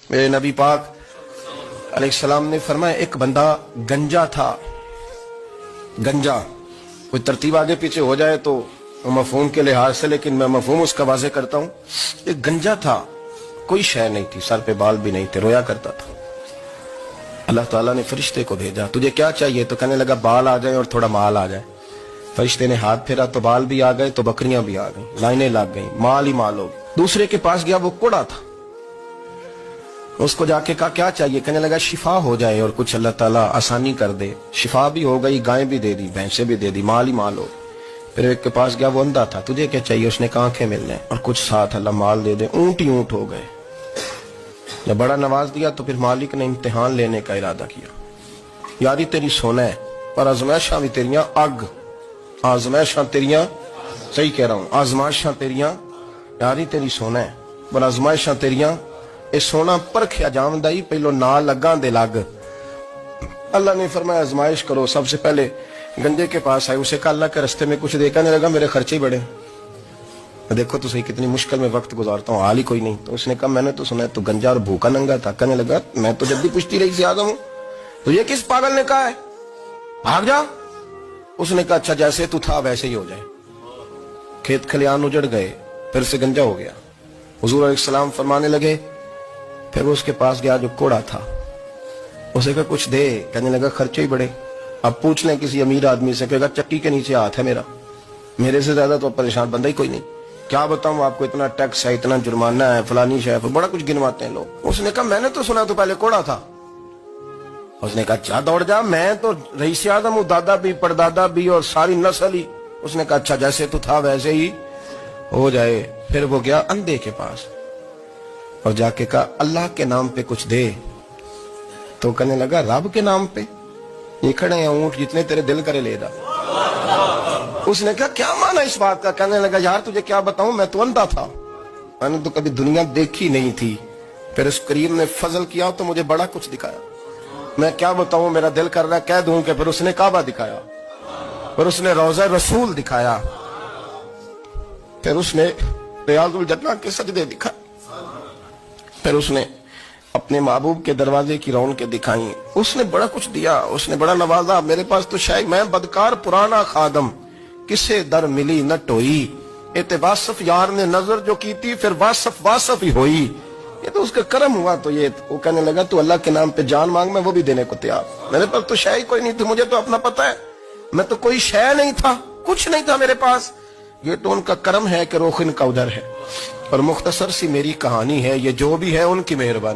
میرے نبی پاک علیہ السلام نے فرمایا ایک بندہ گنجا تھا. گنجا کوئی ترتیب آگے پیچھے ہو جائے تو مفہوم کے لحاظ سے، لیکن میں مفہوم اس کا واضح کرتا ہوں. ایک گنجا تھا، کوئی شے نہیں تھی، سر پہ بال بھی نہیں تھے، رویا کرتا تھا. اللہ تعالیٰ نے فرشتے کو بھیجا، تجھے کیا چاہیے؟ تو کہنے لگا بال آ جائیں اور تھوڑا مال آ جائے. فرشتے نے ہاتھ پھیرا تو بال بھی آ گئے تو بکریاں بھی آ گئیں، لائنیں لگ گئیں، مال ہی مال ہو. دوسرے کے پاس گیا، وہ کوڑا تھا. اس کو جا کے کہا کیا چاہیے؟ کہنے لگا شفا ہو جائے اور کچھ اللہ تعالیٰ آسانی کر دے. شفا بھی ہو گئی، گائیں بھی دے دی، بھینسیں بھی دے دی، مال ہی مال ہو. پھر ایک کے پاس گیا، وہ اندھا تھا، تجھے کیا چاہیے؟ اس نے کہا آنکھیں مل جائیں اور کچھ ساتھ اللہ مال دے دے. اونٹ ہی اونٹ ہو گئے. جب بڑا نواز دیا تو پھر مالک نے امتحان لینے کا ارادہ کیا. یاری تیری سونا ہے پر آزمائشاں بھی تیریاں اگ. آزمائشاں تیریاں، صحیح کہہ رہا ہوں، آزمائشاں تیریاں، یاری تیری سونا ہے پر آزمائشاں تیریاں. اے سونا پرکھیا جاوندا ہی پہلو نال لگاں دے لگ. اللہ نے فرمایا آزمائش کرو. سب سے پہلے گنجے کے پاس آئے، اسے کہا اللہ کے رستے میں کچھ دے. کہنے لگا میرے خرچے ہی بڑے، دیکھو تو صحیح کتنی مشکل میں وقت گزارتا ہوں، حال ہی کوئی نہیں. تو اس نے کہا میں نے تو سنا ہے تو گنجا اور بھوکا ننگا تھا. کہنے لگا میں تو جب بھی پوچھتی رہی زیادہ ہوں. تو یہ کس پاگل نے کہا ہے بھاگ جا؟ اس نے کہا اچھا جیسے تو تھا ویسے ہی ہو جائے. کھیت کھلیان اجڑ گئے، پھر سے گنجا ہو گیا. حضور علیہ السلام فرمانے لگے. پھر وہ اس کے پاس گیا جو کوڑا تھا، اسے کہا کچھ دے. کہنے لگا خرچے ہی بڑے. اب پوچھ لیں کسی امیر آدمی سے، کہے گا چکی کے نیچے ہاتھ ہے میرا، میرے سے زیادہ تو پریشان بندہ ہی کوئی نہیں. کیا بتاؤں آپ کو، اتنا ٹیکس ہے، اتنا جرمانہ ہے، فلانی شے ہے، بڑا کچھ گنواتے ہیں لوگ. اس نے کہا میں نے تو سنا تو پہلے کوڑا تھا. اس نے کہا اچھا دوڑ جا، میں تو رئیس اعظم ہوں، دادا بھی پردادا بھی اور ساری نسل ہی. اس نے کہا اچھا جیسے تو تھا ویسے ہی ہو جائے. پھر وہ گیا اندھے کے پاس اور جا کے کہا اللہ کے نام پہ کچھ دے. تو کہنے لگا رب کے نام پہ؟ یہ کھڑے ہیں اونٹ، جتنے تیرے دل کرے لے جا. اس نے کہا کیا معنی اس بات کا؟ کہنے لگا یار تجھے کیا بتاؤں، میں تو اندھا تھا، میں نے تو کبھی دنیا دیکھی نہیں تھی. پھر اس کریم نے فضل کیا تو مجھے بڑا کچھ دکھایا. میں کیا بتاؤں، میرا دل کر رہا ہے کہہ دوں کہ پھر اس نے کعبہ دکھایا، پھر اس نے روضہ رسول دکھایا، پھر اس نے ریاض الجنہ کے سجدے دکھائے، پھر اس نے اپنے محبوب کے دروازے کی رونقیں دکھائیں. اس نے بڑا کچھ دیا، اس نے بڑا نوازا. میرے پاس تو شاید میں بدکار پرانا خادم، کسے در ملی نہ ٹوئی. اعتباصف یار نے نظر جو کی تھی پھر واصف ہی ہوئی. یہ تو اس کا کرم ہوا. تو یہ وہ کہنے لگا تو اللہ کے نام پہ جان مانگ، میں وہ بھی دینے کو تیار. میرے پاس تو شے کوئی نہیں تھی، مجھے تو اپنا پتہ ہے، میں تو کوئی شے نہیں تھا، کچھ نہیں تھا میرے پاس. یہ تو ان کا کرم ہے کہ روخ ان کا ادھر ہے. اور مختصر سی میری کہانی ہے، یہ جو بھی ہے ان کی مہربانی.